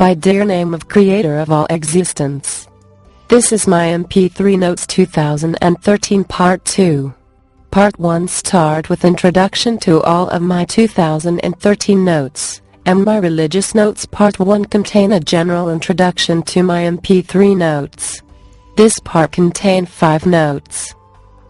by dear name of Creator of all existence. This is my MP3 Notes 2013 Part 2. Part 1 start with introduction to all of my 2013 notes, and my religious notes. Part 1 contain a general introduction to my MP3 notes. This part contain 5 notes.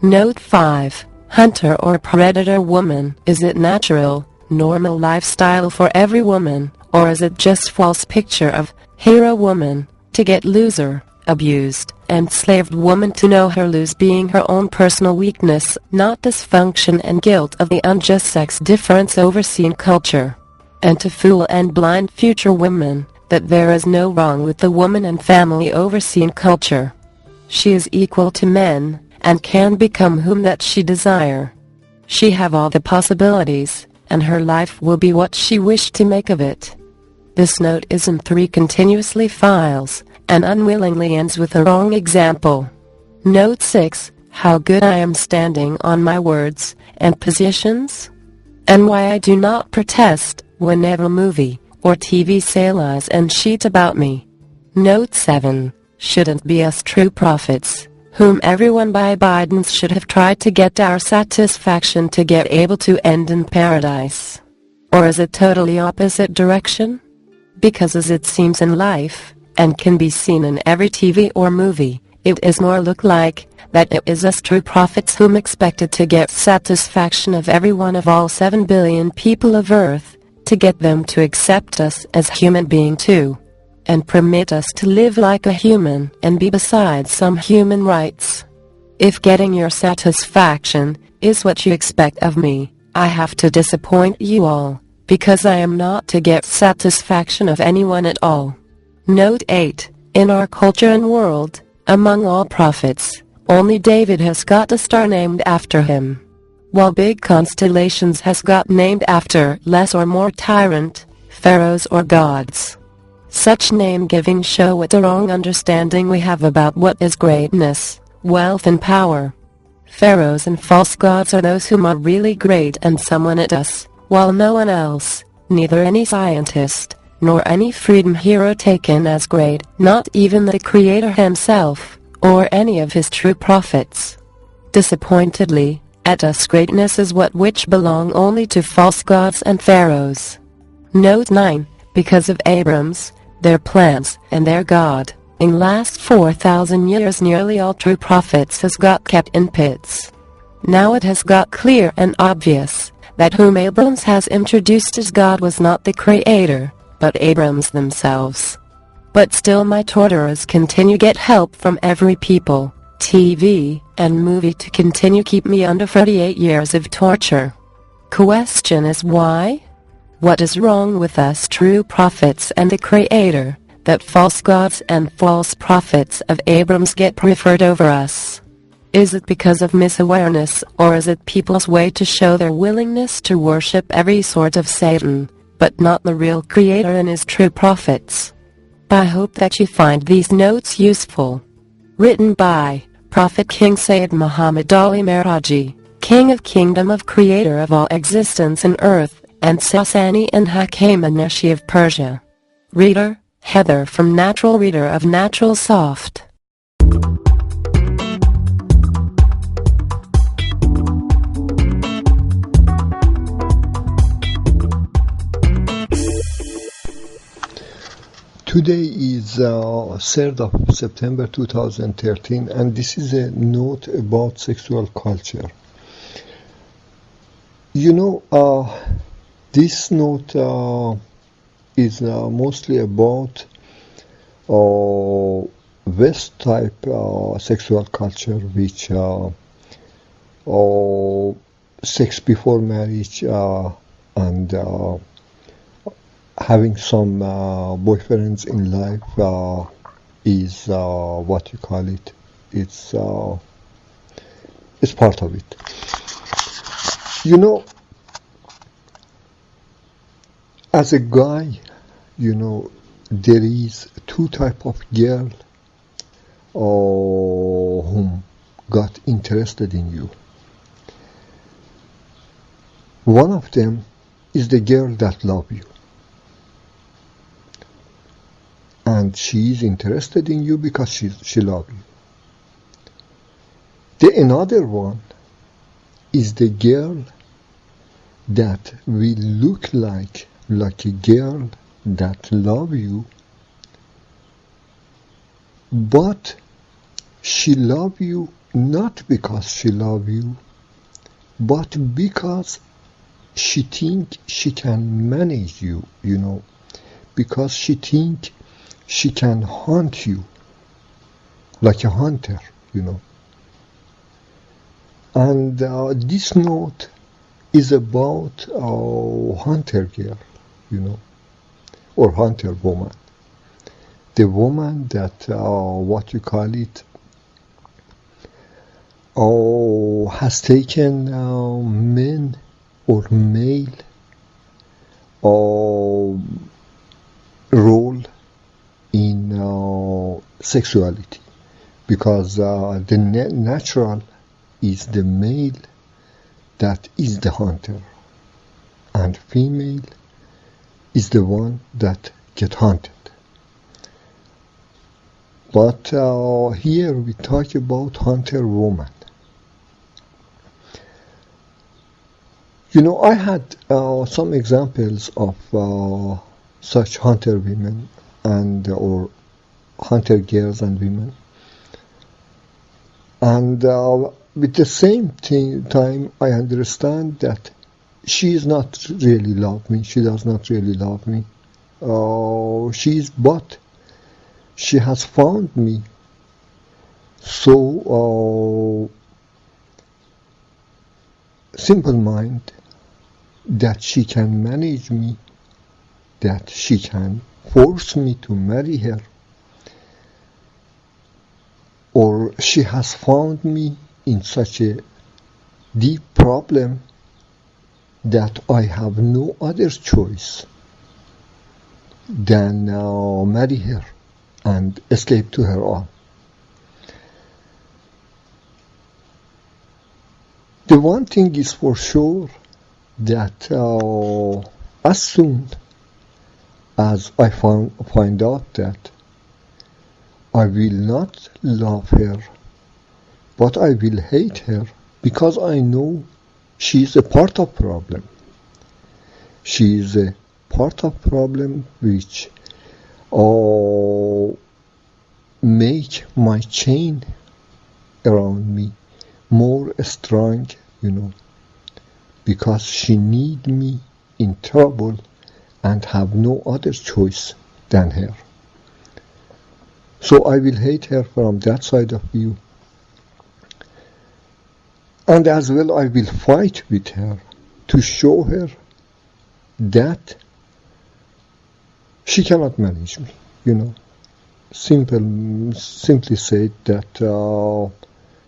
Note 5. Hunter or predator woman. Is it natural, normal lifestyle for every woman, or is it just false picture of hero woman, to get loser, abused, enslaved woman to know her lose being her own personal weakness, not dysfunction and guilt of the unjust sex difference overseen culture, and to fool and blind future women that there is no wrong with the woman and family overseen culture. She is equal to men and can become whom that she desire. She have all the possibilities, and her life will be what she wished to make of it. This note is in 3 continuously files, and unwillingly ends with a wrong example. Note 6. How good I am standing on my words and positions, and why I do not protest whenever movie or TV say lies and cheat about me. Note 7. Shouldn't be us true prophets, whom everyone by abidance should have tried to get our satisfaction to get able to end in paradise? Or is it totally opposite direction? Because as it seems in life, and can be seen in every TV or movie, it is more look like that it is us true prophets whom expected to get satisfaction of every one of all 7 billion people of earth, to get them to accept us as human being too, and permit us to live like a human and be besides some human rights. If getting your satisfaction is what you expect of me, I have to disappoint you all, because I am not to get satisfaction of anyone at all. Note 8. In our culture and world, among all prophets, only David has got a star named after him, while big constellations has got named after less or more tyrant, pharaohs or gods. Such name-giving show what a wrong understanding we have about what is greatness, wealth and power. Pharaohs and false gods are those whom are really great and someone at us, while no one else, neither any scientist, nor any freedom hero taken as great, not even the Creator himself, or any of his true prophets. Disappointedly, at us greatness is what which belong only to false gods and pharaohs. Note 9. Because of Abrams, their plans, and their God, in last 4,000 years nearly all true prophets has got kept in pits. Now it has got clear and obvious that whom Abrams has introduced as God was not the Creator, but Abrams themselves. But still my torturers continue get help from every people, TV, and movie to continue keep me under 48 years of torture. Question is why? What is wrong with us true prophets and the Creator, that false gods and false prophets of Abrams get preferred over us? Is it because of misawareness, or is it people's way to show their willingness to worship every sort of Satan, but not the real Creator and his true prophets? I hope that you find these notes useful. Written by Prophet King Sayyid Muhammad Ali Meraji, King of Kingdom of Creator of all existence in earth, and Sasani and Hakim Aneshi of Persia. Reader, Heather from Natural Reader of Natural Soft. Today is 3rd of September 2013, and this is a note about sexual culture. You know, this note is mostly about West type sexual culture, which sex before marriage and having some boyfriends in life is what you call it. It's part of it. You know, as a guy, you know, there is 2 type of girl whom got interested in you. One of them is the girl that love you. and she is interested in you because she loves you. Another one is the girl that will look like a girl that love you, but she love you not because she love you, but because she think she can manage you, because she think she can hunt you like a hunter, And this note is about a hunter girl, or hunter woman. The woman that, has taken men or male role in sexuality, because the natural is the male that is the hunter, and female is the one that get hunted. But here we talk about hunter woman. I had some examples of such hunter women or hunter girls and women. And with the same time, I understand that she is not really love me. She does not really love me. But she has found me so simple mind that she can manage me, that she can force me to marry her, or she has found me in such a deep problem that I have no other choice than marry her and escape to her arm. The one thing is for sure that as soon as I find out that I will not love her, but I will hate her, because I know she is a part of problem. She is a part of problem which make my chain around me more strong, because she need me in trouble and have no other choice than her. So I will hate her from that side of view. And as well, I will fight with her to show her that she cannot manage me, Simply said that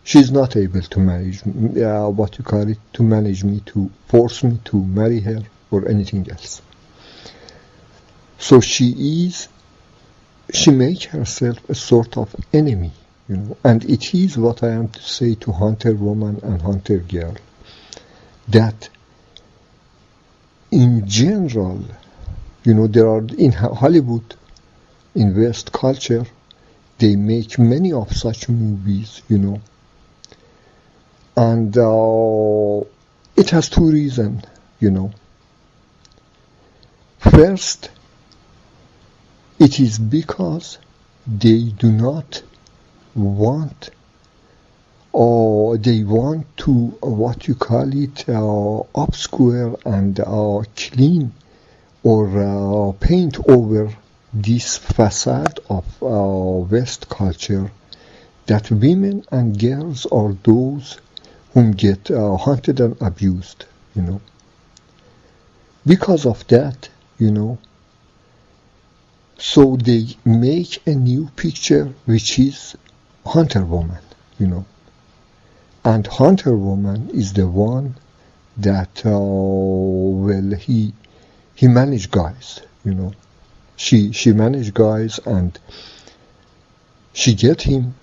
she's not able to manage me, to manage me, to force me to marry her or anything else. So she makes herself a sort of enemy, and it is what I am to say to hunter woman and hunter girl, that in general, there are in Hollywood, in West culture, they make many of such movies, and it has two reasons, First, it is because they do not want, or they want to obscure and clean or paint over this facade of West culture, that women and girls are those whom get hunted and abused, Because of that, so they make a new picture which is hunter woman, And hunter woman is the one that, he manage guys, She manage guys and she get him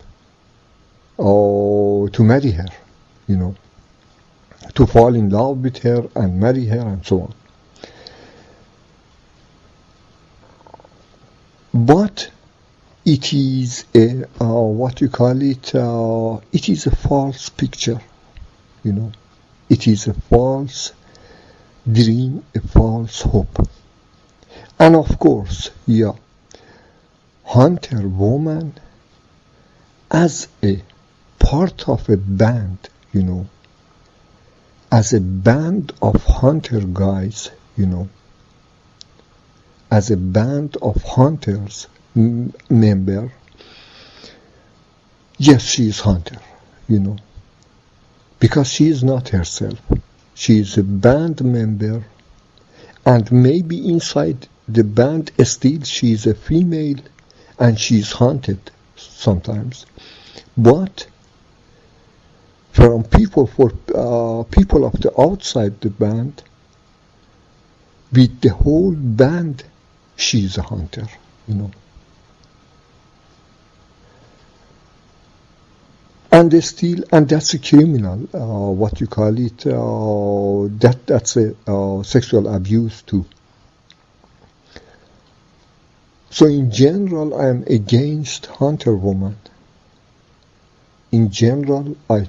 to marry her, to fall in love with her and marry her and so on. But it is a what you call it? It is a false picture. It is a false dream, a false hope. And of course, yeah, hunter woman as a part of a band, as a band of hunter guys, as a band of hunters member, yes, she is hunter, because she is not herself. She is a band member, and maybe inside the band still she is a female and she is hunted sometimes. But for people of the outside the band, with the whole band, she is a hunter, And that's a criminal, what you call it, that's a sexual abuse too. So in general, I am against hunter woman. In general, I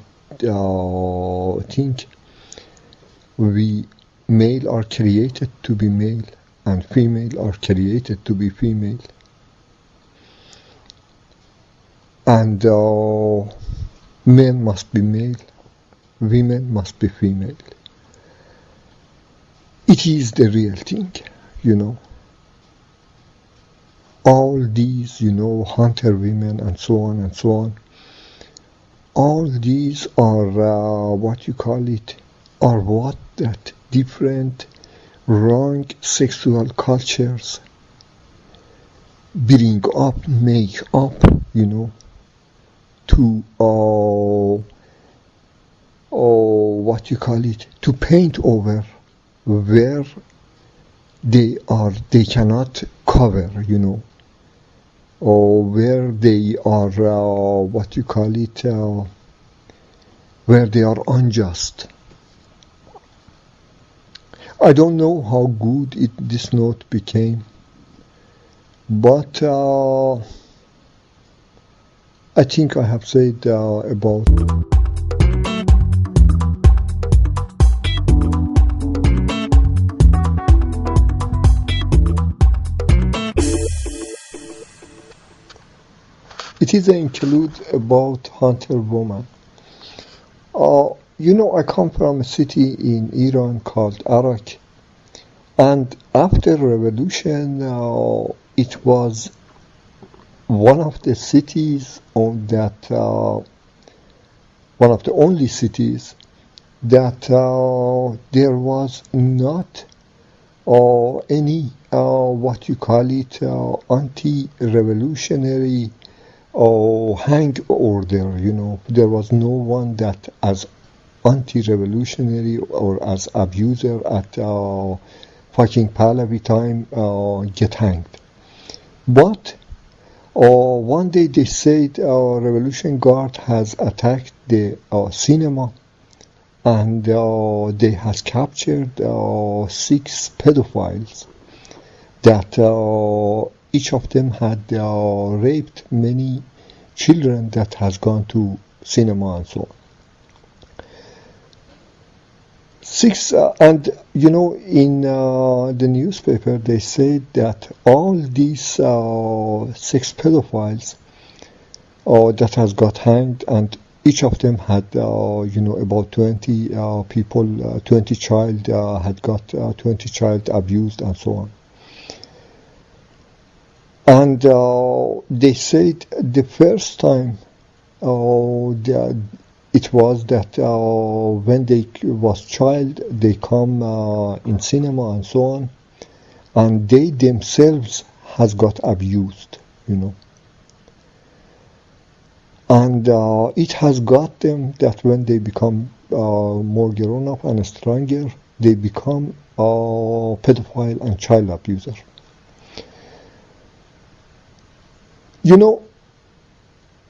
think we male are created to be male and female are created to be female. And men must be male, women must be female. It is the real thing, All these, hunter women and so on, all these are what you call it, are what that different wrong sexual cultures bring up, make up, to what you call it, to paint over where they cannot cover, or where they are what you call it, where they are unjust. I don't know how good this note became, but I think I have said about. It is an include about hunter woman. I come from a city in Iran called Arak, and after revolution, it was one of the cities that one of the only cities that there was not any what you call it, anti-revolutionary hang order. There was no one that as anti-revolutionary or as abuser at fucking Pahlavi time get hanged. But one day they said Revolution Guard has attacked the cinema, and they has captured 6 pedophiles that each of them had raped many children that has gone to cinema and so on. 6 and in the newspaper they said that all these 6 pedophiles that has got hanged, and each of them had about 20 people, 20 child had got 20 child abused and so on. And they said the first time it was that when they was child, they come in cinema and so on, and they themselves has got abused, and it has got them that when they become more grown up and stronger, they become pedophile and child abuser.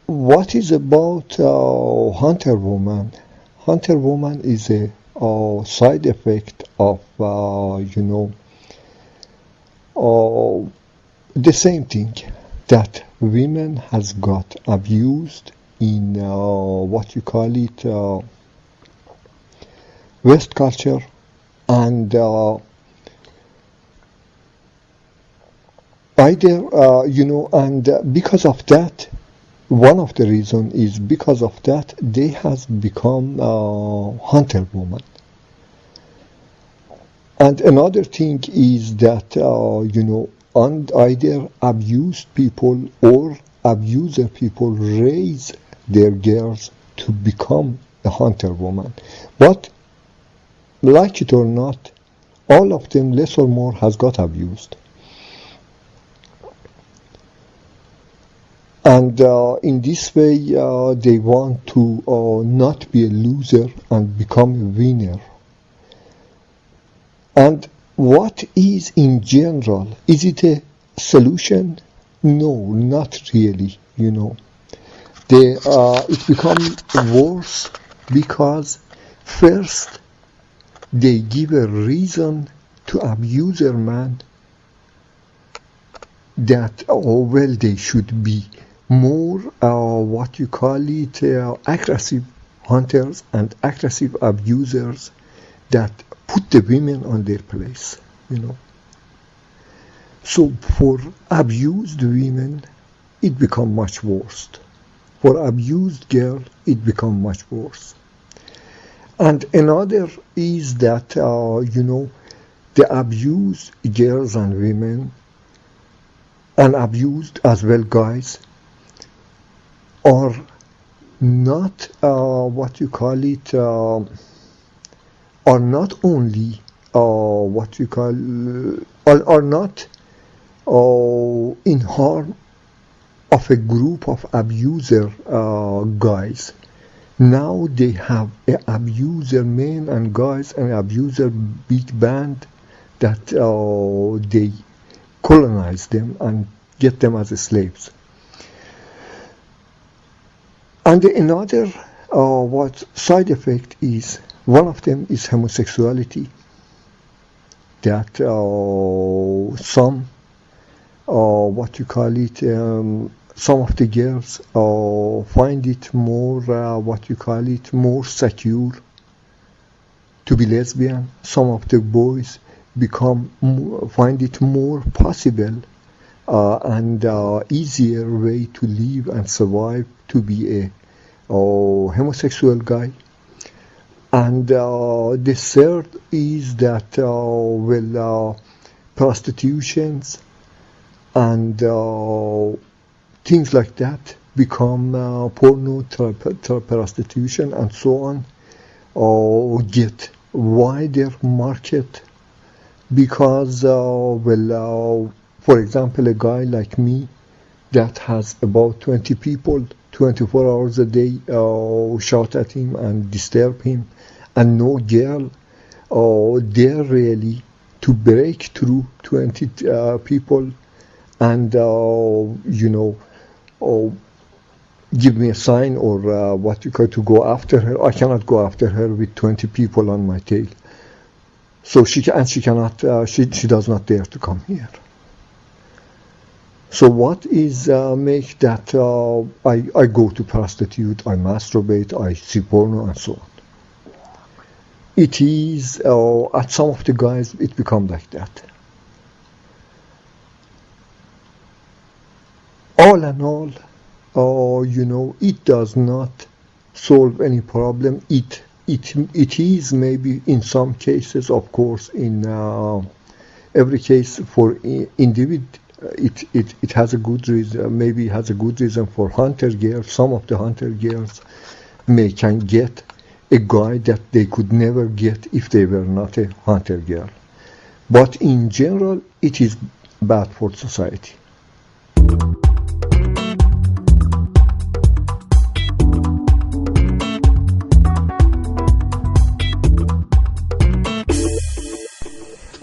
What is about hunter woman? Hunter woman is a side effect of the same thing. that women has got abused in what you call it West culture, and because of that, one of the reason is because of that they has become hunter woman. And another thing is that and either abused people or abuser people raise their girls to become a hunter woman. But like it or not, all of them less or more has got abused. And in this way, they want to not be a loser and become a winner. And what is in general? Is it a solution? No, not really, It becomes worse because first they give a reason to abuser man that, they should be more, aggressive hunters and aggressive abusers that put the women on their place, So for abused women, it become much worse. For abused girl, it become much worse. And another is that, the abused girls and women, and abused as well guys, are not, are not only, are not in harm of a group of abuser guys. Now they have abuser men and guys and abuser big band that they colonize them and get them as slaves. And another side effect is, one of them is homosexuality. That some some of the girls find it more, more secure to be lesbian. Some of the boys find it more possible and easier way to live and survive to be a homosexual guy. And the third is that, prostitutions and things like that become porno, prostitution, and so on, get wider market because, for example, a guy like me that has about 20 people 24 hours a day shout at him and disturb him, and no girl dare really to break through 20 people and give me a sign or to go after her. I cannot go after her with 20 people on my tail. So she does not dare to come here. So what is make that I go to prostitute, I masturbate, I see porno, and so on. It is at some of the guys it becomes like that. All in all, it does not solve any problem. It is maybe in some cases, of course, in every case for individual. It has a good reason. Maybe it has a good reason for hunter girls. Some of the hunter girls can get a guy that they could never get if they were not a hunter girl. But in general, it is bad for society.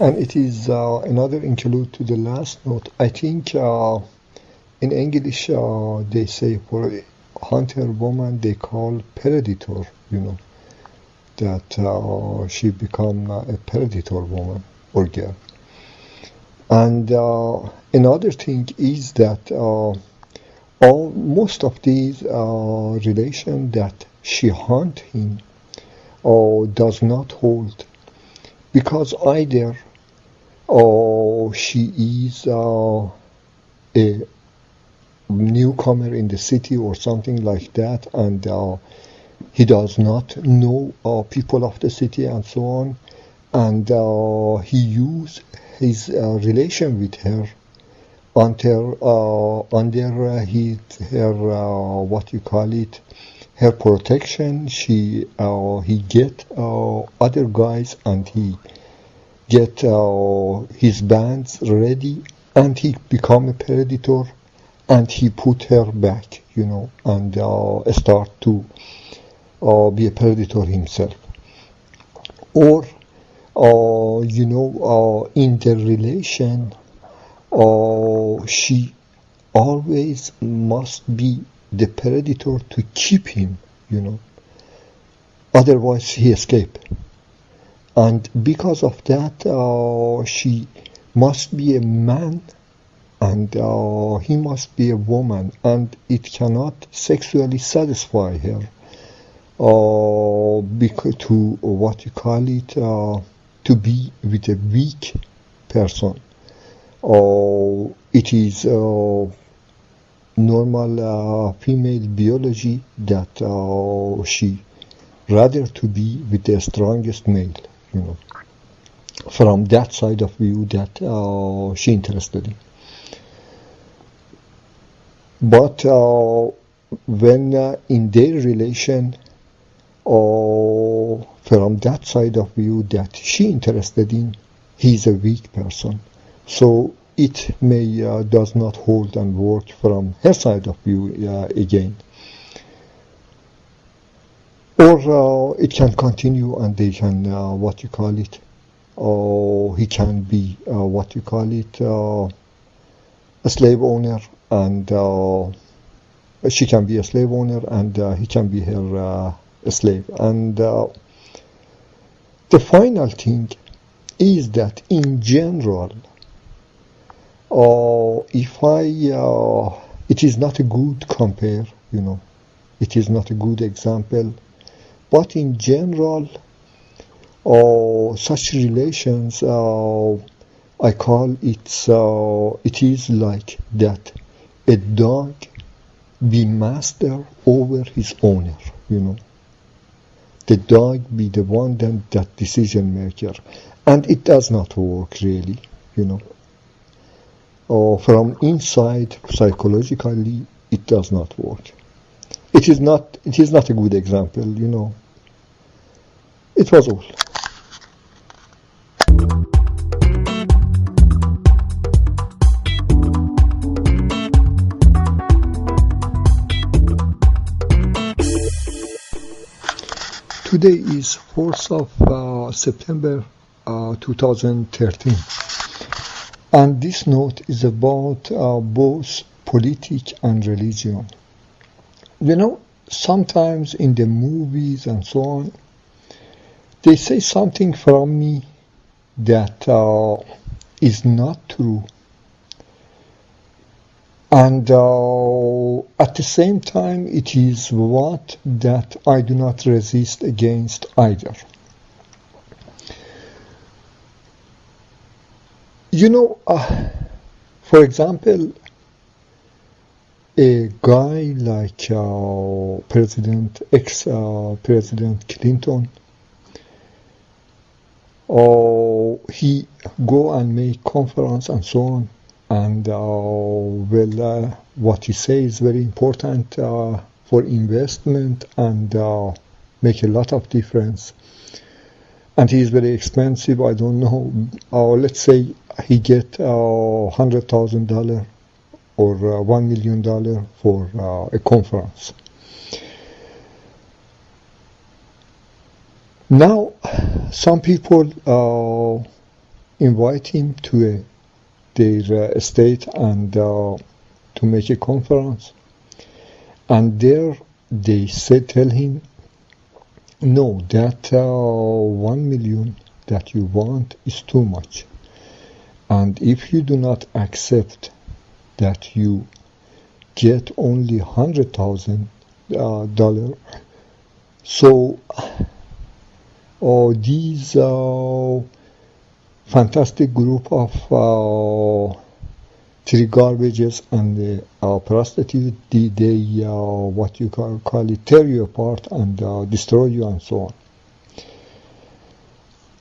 And it is another include to the last note. I think in English they say for a hunter woman they call predator, that she become a predator woman or girl. And another thing is that most of these relation that she hunt him does not hold, because either she is a newcomer in the city or something like that, and he does not know people of the city and so on, and he used his relation with her under what you call it, her protection. He get other guys, and he get his bands ready, and he become a predator, and he put her back, and start to be a predator himself. Or in the relation, she always must be the predator to keep him, otherwise he escape. And because of that, she must be a man, and he must be a woman, and it cannot sexually satisfy her because to what you call it, to be with a weak person. It is normal female biology that she rather to be with the strongest male, from that side of view that she interested in. But when in their relation, from that side of view that she interested in, he's a weak person. So it may does not hold and work from her side of view again. Or it can continue, and they can, what you call it, he can be, what you call it, a slave owner, and she can be a slave owner, and he can be her a slave. And the final thing is that in general, it is not a good compare, it is not a good example, but in general, such relations, I call it is like that a dog be master over his owner, The dog be the one that decision maker, and it does not work really, From inside, psychologically, it does not work. It is not a good example, It was all. Today is 4th of September 2013, and this note is about both politics and religion. Sometimes in the movies and so on, they say something from me that is not true. And at the same time, it is what that I do not resist against either. For example, a guy like ex-President Clinton, he go and make conference and so on, and what he says is very important for investment and make a lot of difference. And he is very expensive. I don't know. Let's say he get $100,000 or $1 million for a conference. Now, some people invite him to their estate and to make a conference, and there they tell him, no, that $1 million that you want is too much, And if you do not accept that you get only $100,000, so these fantastic group of three garbages and the prostitute, they what you call it, tear you apart and destroy you and so on.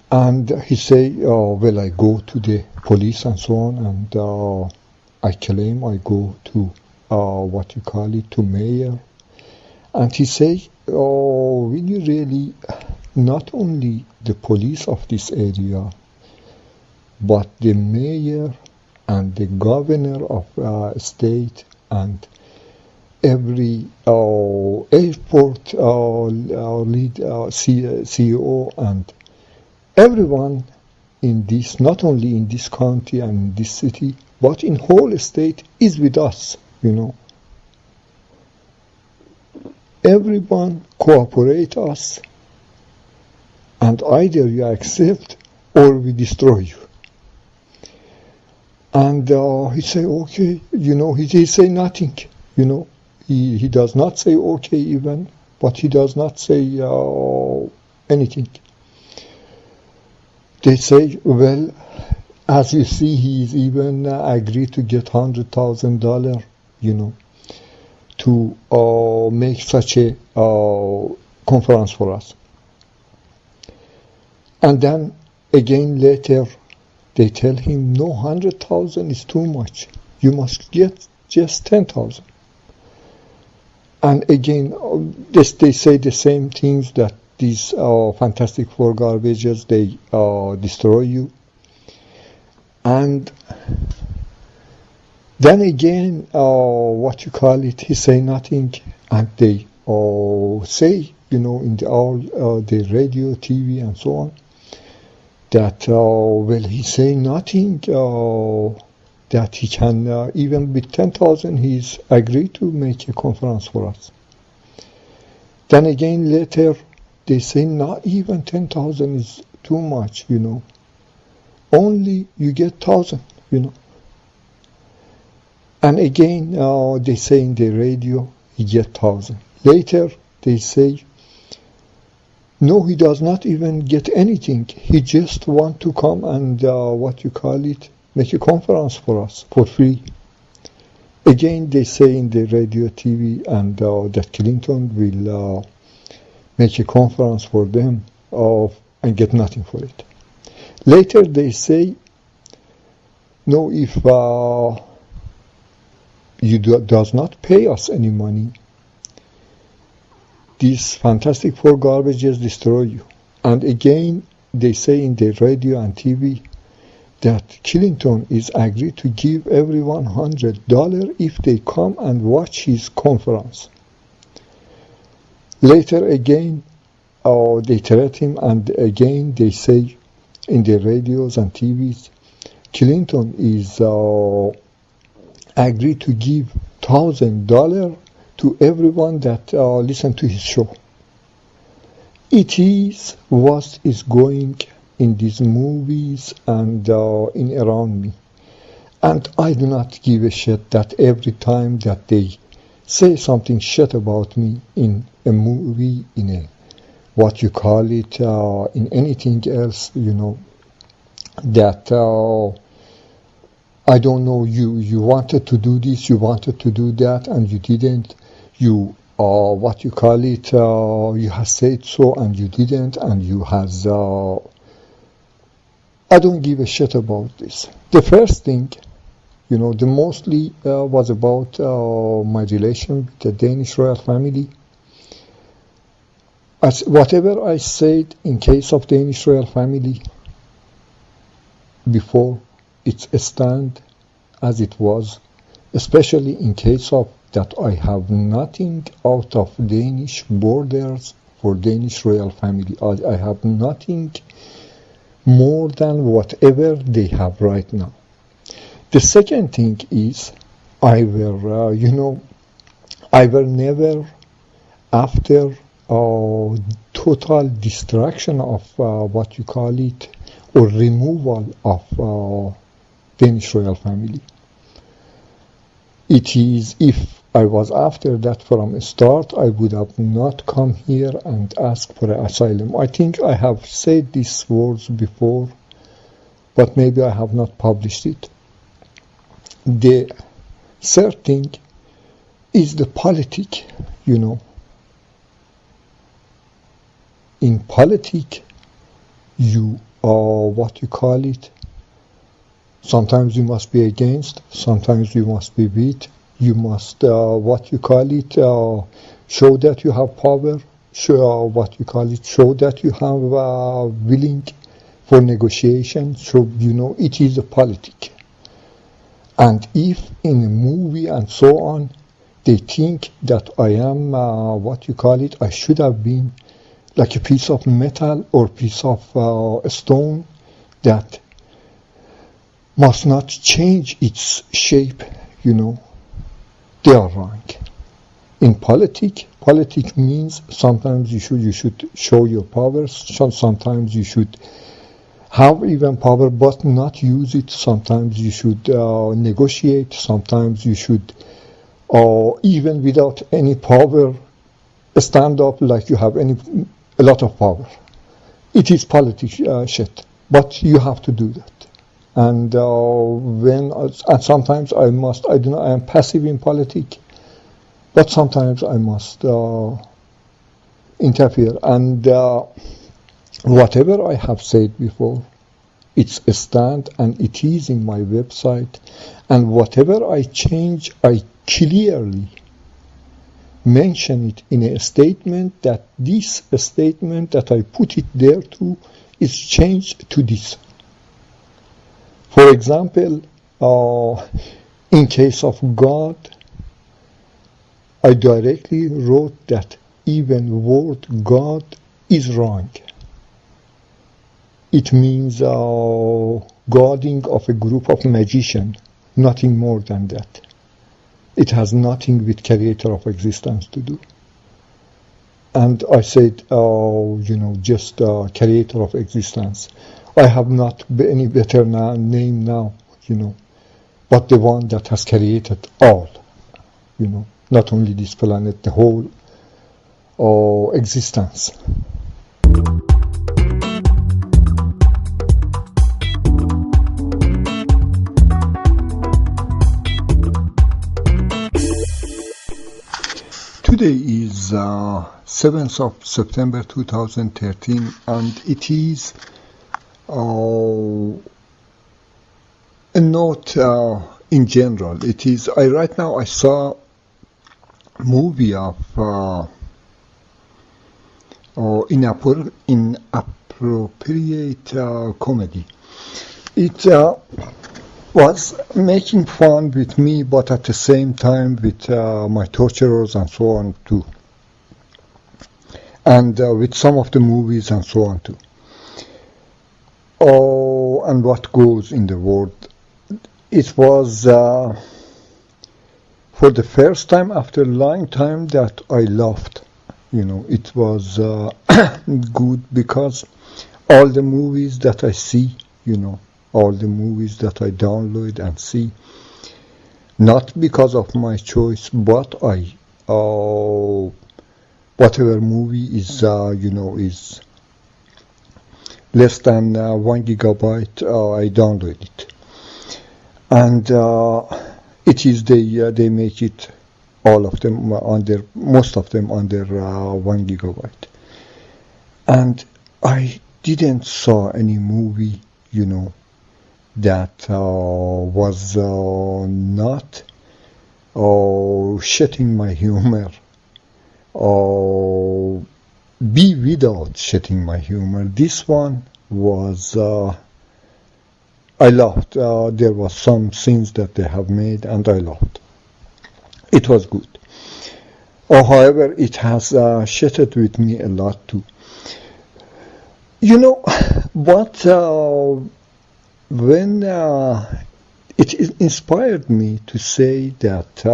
And he say, well, I go to the police and so on, and I claim I go to what you call it, to mayor. And he say, will you really, not only the police of this area, but the mayor and the governor of state and every airport lead CEO and everyone in this, not only in this county and in this city, but in whole state is with us, you know. Everyone cooperate us, and either you accept or we destroy you. And he say, okay, you know, he say nothing, you know. He does not say okay even, but he does not say anything. They say, well, as you see, he's even agreed to get $100,000, you know, to make such a conference for us. And then again later, they tell him, no, 100,000 is too much. You must get just 10,000. And again, they say the same things, that these fantastic four garbages, they destroy you. And then again, what you call it, he say nothing, and they say, you know, in the radio, TV, and so on, that, well, he say nothing, that he can, even with 10,000, he's agreed to make a conference for us. Then again, later, they say not even 10,000 is too much, you know. Only you get 1,000, you know. And again, they say in the radio, he get 1,000. Later, they say, no, he does not even get anything. He just want to come and, what you call it, make a conference for us for free. Again, they say in the radio, TV, and that Clinton will make a conference for them and get nothing for it. Later, they say, no, if you does not pay us any money, these fantastic four garbages destroy you. And again, they say in the radio and TV that Clinton is agreed to give everyone $100 if they come and watch his conference. Later again, they threaten him, and again they say in the radios and TVs, Clinton is agreed to give $1,000 to everyone that listen to his show. It is what is going in these movies and in around me. And I do not give a shit that every time that they say something shit about me in a movie, in a, what you call it, in anything else, you know, that I don't know, you wanted to do this, you wanted to do that, and you didn't. You, what you call it, you have said so and you didn't, and you has, I don't give a shit about this. The first thing, you know, the mostly was about my relation with the Danish royal family. As whatever I said in case of Danish royal family before, it's a stand as it was, especially in case of that I have nothing out of Danish borders for Danish royal family. I have nothing more than whatever they have right now. The second thing is, I will, you know, I will never, after total destruction of what you call it, or removal of Danish royal family. It is, if I was after that from a start, I would have not come here and asked for asylum. I think I have said these words before, but maybe I have not published it. The third thing is the politic, you know. In politic, you are what you call it. Sometimes you must be against, sometimes you must be with. You must, what you call it, show that you have power, show that you have willing for negotiation. So, you know, it is a politic. And if in a movie and so on, they think that I am, I should have been like a piece of metal or piece of stone that must not change its shape, you know, they are wrong. In politics means sometimes you should show your powers, sometimes you should have even power but not use it, sometimes you should negotiate, sometimes you should even without any power stand up like you have a lot of power. It is politics shit, but you have to do that. And and sometimes I am passive in politics, but sometimes I must interfere. And whatever I have said before, it's a stand and it is in my website. And whatever I change, I clearly mention it in a statement that this statement that I put it there to is changed to this. For example, in case of God, I directly wrote that even word God is wrong. It means guarding of a group of magicians, nothing more than that. It has nothing with creator of existence to do. And I said, just creator of existence. I have not any better name now, but the one that has created all, not only this planet, the whole existence. Today is 7th of September 2013, and it is a note in general. It is, right now I saw a movie of inappropriate comedy. It was making fun with me, but at the same time with my torturers and so on too, and with some of the movies and so on too. And what goes in the world. It was for the first time after a long time that I laughed. It was good because all the movies that I see, all the movies that I download and see, not because of my choice, but whatever movie is, is less than 1 gigabyte, I download it. And it is they make it, all of them most of them under 1 gigabyte. And I didn't saw any movie, that was not shitting my humor, or be without shitting my humor. This one was, I laughed. There was some scenes that they have made, and I laughed. It was good. However, it has shitted with me a lot too. But when it inspired me to say that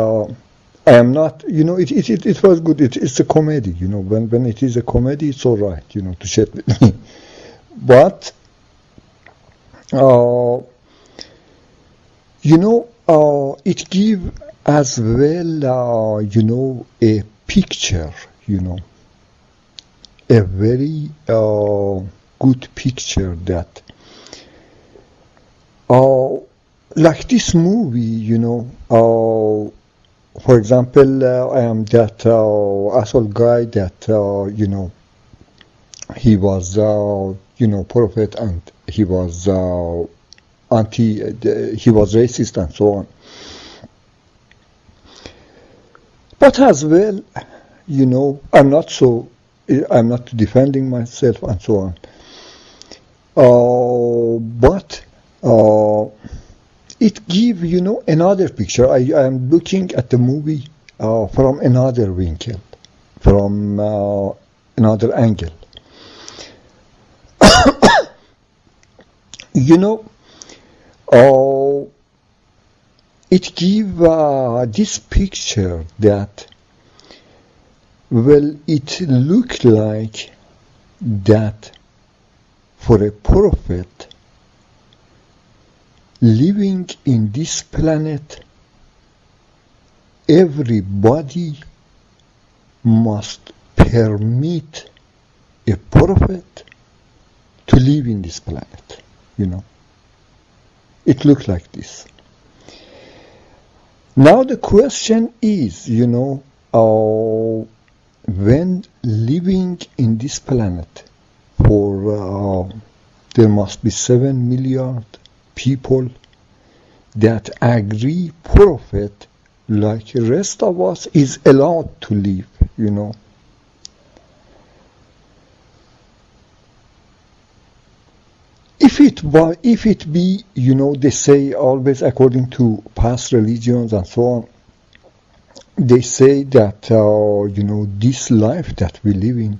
I am not, it was good. It's a comedy, when it is a comedy, it's all right, to shit with me. But It gives as well, a picture, a very good picture that, like this movie, for example, I am that asshole guy that, he was, prophet, and he was he was racist and so on. But as well, I'm not defending myself and so on. But it gives, another picture. I am looking at the movie from another winkle, from another angle. It gives this picture that, well, it looked like that for a prophet living in this planet, everybody must permit a prophet to live in this planet, It looked like this. Now the question is, when living in this planet, for there must be 7 million people that agree prophet like the rest of us is allowed to live, If it be, they say always according to past religions and so on, they say that, this life that we live in,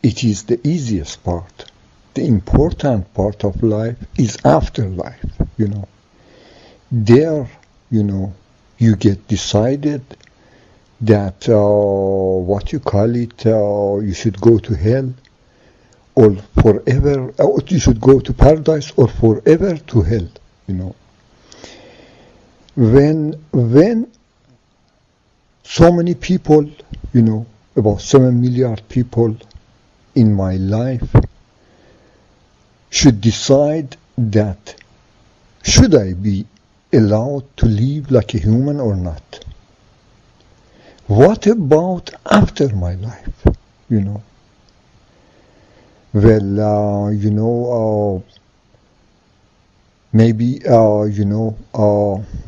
it is the easiest part. The important part of life is afterlife, There, you get decided that, what you call it, you should go to hell, or forever, or you should go to paradise, or forever to hell, When so many people, about 7 million people in my life should decide that, should I be allowed to live like a human or not? What about after my life, Well, maybe,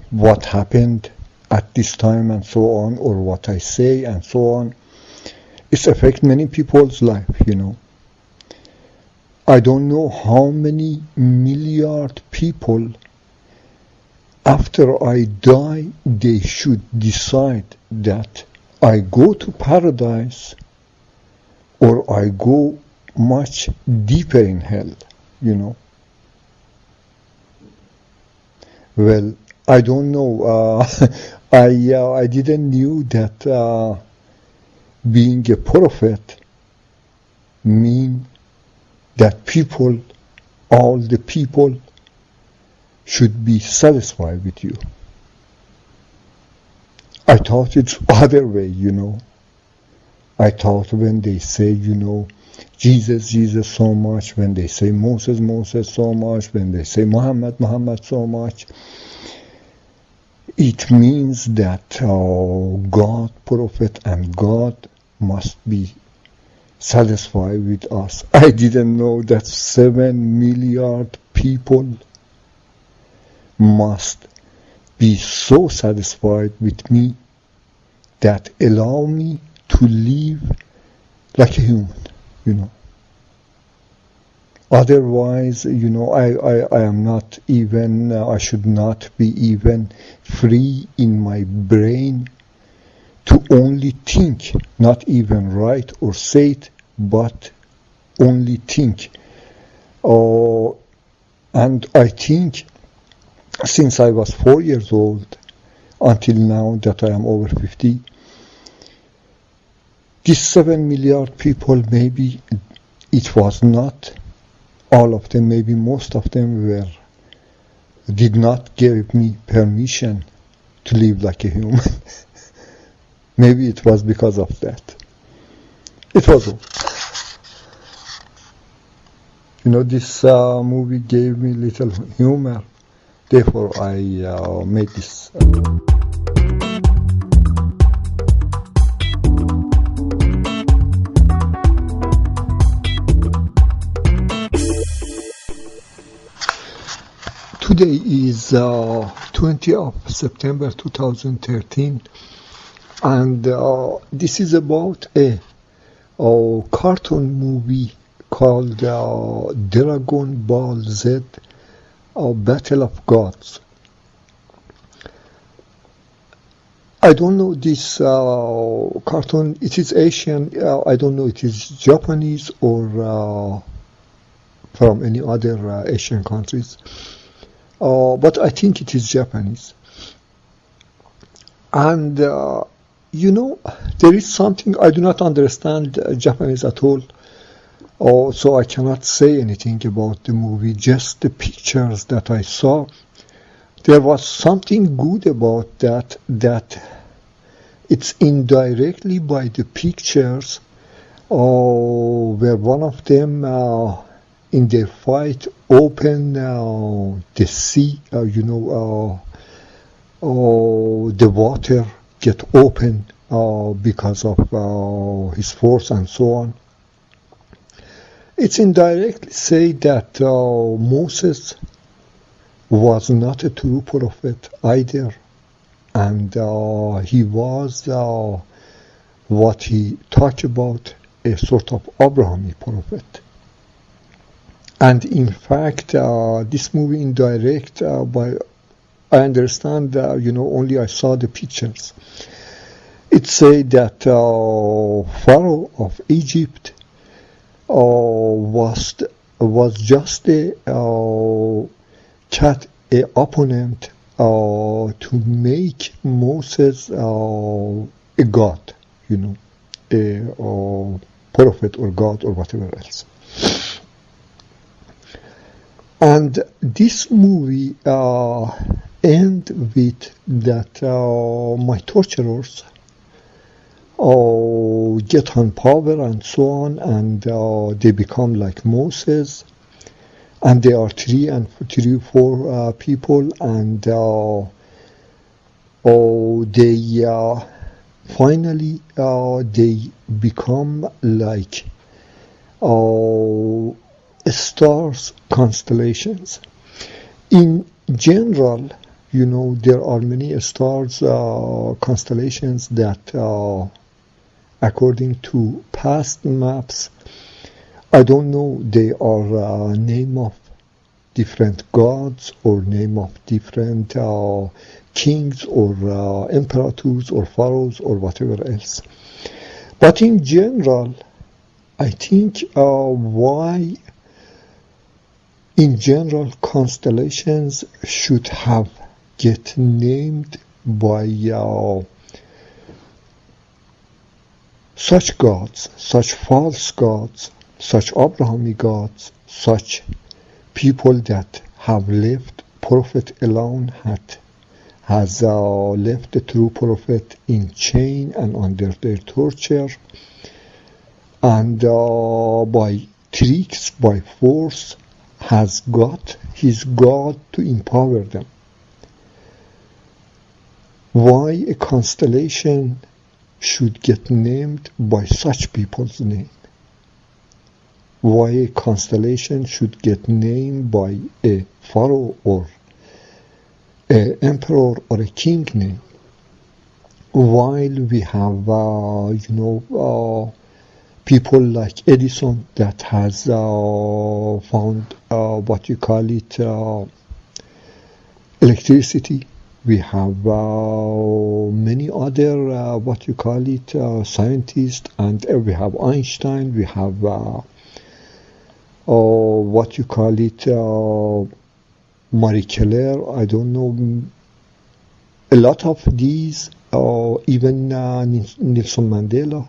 what happened at this time and so on, or what I say and so on, it affects many people's life, I don't know how many milliard people, after I die, they should decide that I go to paradise or I go much deeper in hell, Well, I don't know. I didn't knew that being a prophet mean that people, all the people, should be satisfied with you. I thought it's other way, I thought when they say, Jesus, Jesus so much, when they say Moses, Moses so much, when they say Muhammad, Muhammad so much, it means that God, prophet, and God must be satisfied with us. I didn't know that 7 million people must be so satisfied with me that allow me to live like a human, Otherwise, I am not even, I should not be even free in my brain to only think, not even write or say it, but only think. And I think since I was 4 years old until now that I am over 50, these 7 million people, maybe it was not all of them, maybe most of them were did not give me permission to live like a human. Maybe it was because of that. It was all. This movie gave me little humor. Therefore, I made this. Today is 20th of September 2013, and this is about a cartoon movie called Dragon Ball Z, Battle of Gods. I don't know this cartoon. It is Asian. I don't know it is Japanese or from any other Asian countries. But I think it is Japanese. And, there is something I do not understand Japanese at all. So I cannot say anything about the movie, just the pictures that I saw. There was something good about that it's indirectly by the pictures, where one of them in their fight open the sea, the water get open because of his force and so on. It's indirectly say that Moses was not a true prophet either, and he was what he talked about, a sort of Abrahamic prophet. And in fact, this movie indirect, I understand, only I saw the pictures. It said that Pharaoh of Egypt was just a opponent to make Moses a god, a prophet or god or whatever else. And this movie ends with that my torturers get on power and so on, and they become like Moses, and they are three or four people, and they finally they become like stars, constellations. In general, there are many stars, constellations that, according to past maps, I don't know, they are name of different gods or name of different kings or emperators or pharaohs or whatever else. But in general, I think why in general constellations should have get named by such gods, such false gods, such Abrahamic gods, such people that have left prophet alone, has left the true prophet in chain and under their torture, and by tricks, by force, has got his God to empower them. Why a constellation should get named by such people's name? Why a constellation should get named by a pharaoh or an emperor or a king name? While we have, people like Edison that has found what you call it electricity. We have many other what you call it scientists, and we have Einstein. We have what you call it Marie Curie. I don't know. A lot of these, even Nelson Mandela,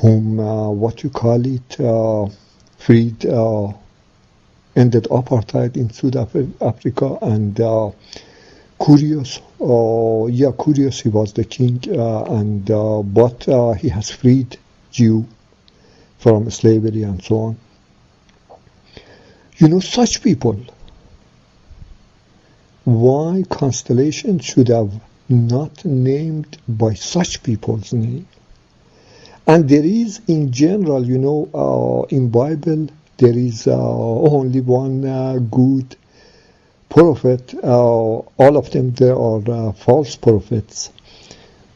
whom what you call it freed ended apartheid in South Africa, and Curious, Curious, he was the king, but he has freed Jew from slavery and so on. Such people, why constellation should have not named by such people's name? And there is, in general, in Bible, there is only one good prophet. All of them, there are false prophets.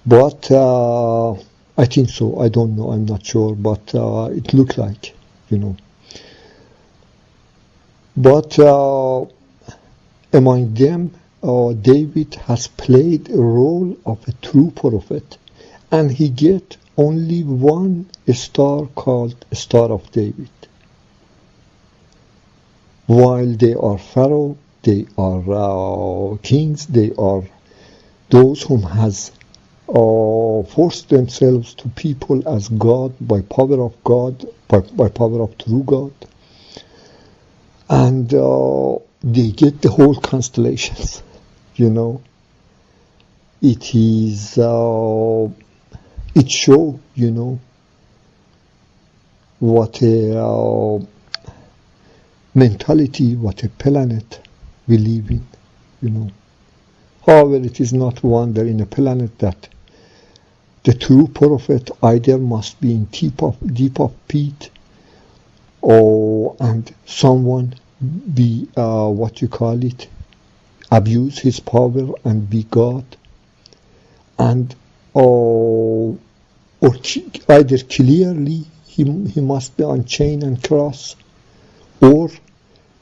But I think so. I don't know. I'm not sure. But it looked like, But among them, David has played a role of a true prophet. And he get only one star called Star of David. While they are Pharaoh, they are kings, they are those whom has forced themselves to people as God, by power of God, by power of true God. And they get the whole constellations, It is, it shows, what a mentality, what a planet we live in, However, it is not wonder in a planet that the true prophet either must be in deep of pit, and someone be abuse his power and be God, and or either clearly he must be on chain and cross, or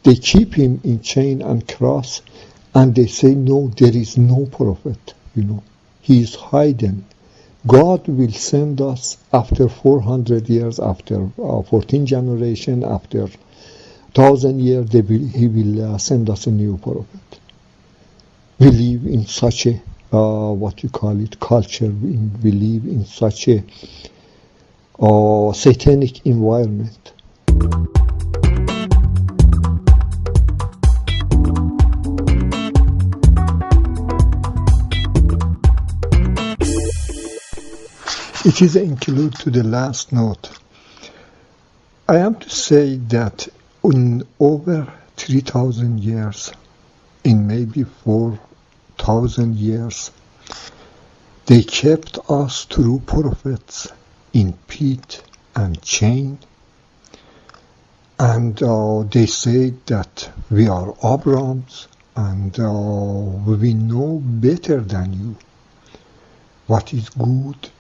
they keep him in chain and cross, and they say, no, there is no prophet, he is hidden. God will send us after 400 years, after 14 generations, after 1,000 years, he will send us a new prophet. We live in such a, culture, we live in such a satanic environment. It is an include to the last note. I am to say that in over 3,000 years, in maybe 4,000 years, they kept us true prophets in pit and chain, and they said that we are Abrahams, and we know better than you what is good,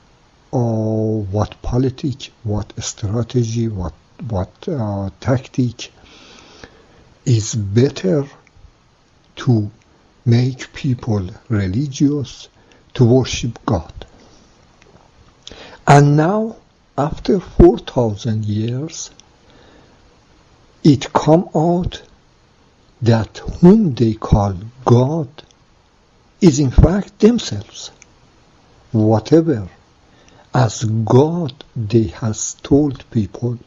what politics, what strategy, what tactic is better to make people religious, to worship God. And now, after 4,000 years, it come out that whom they call God is in fact themselves. Whatever as God they has told people,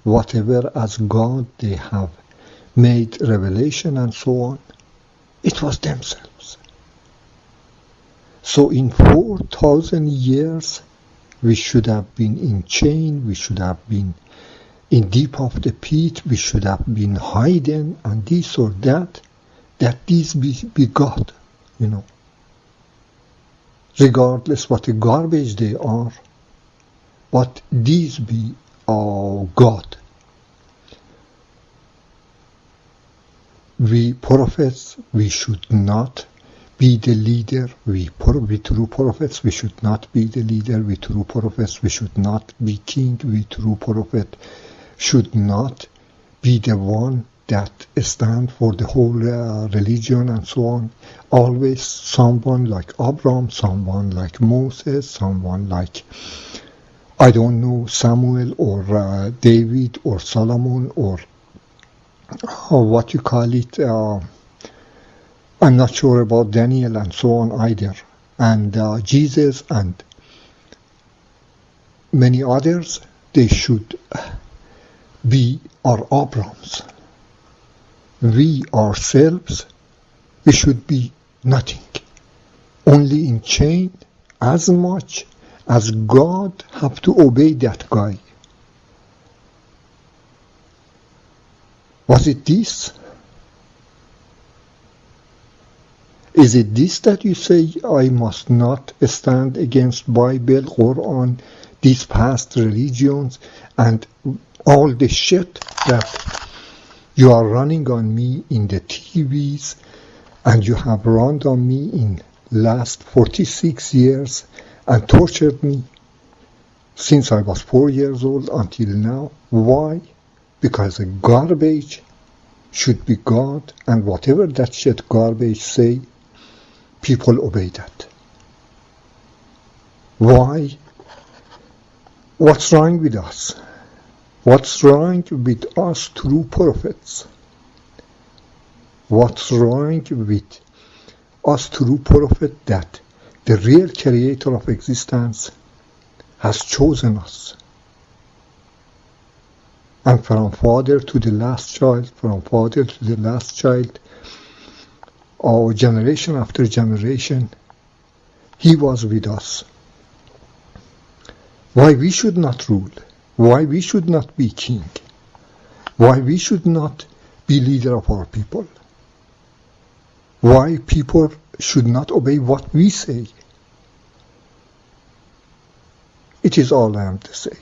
whatever as God they have made revelation and so on, it was themselves. So in 4,000 years, we should have been in chain, we should have been in deep of the pit, we should have been hidden, and this or that these be God, regardless what a garbage they are, but these be God. We prophets, we should not be the leader. We true prophets, we should not be the leader. We true prophets, we should not be king. We true prophet should not be the one that stand for the whole religion and so on. Always someone like Abraham, someone like Moses, someone like, I don't know, Samuel or David or Solomon or what you call it. I'm not sure about Daniel and so on either. And Jesus and many others, they should be our Abrahams. we ourselves, we should be nothing, only in chain as much as God have to obey that guy. Was it this? Is it this that you say I must not stand against Bible, Quran, these past religions, and all the shit that you are running on me in the TVs, and you have run on me in last 46 years and tortured me since I was 4 years old until now? Why? Because a garbage should be God, and whatever that shit garbage say, people obey that. Why? What's wrong with us? What's wrong with us true prophets? What's wrong with us true prophet that the real creator of existence has chosen us? And from father to the last child, from father to the last child, or generation after generation, he was with us. Why we should not rule? Why we should not be king? Why we should not be leader of our people? Why people should not obey what we say? It is all I am to say.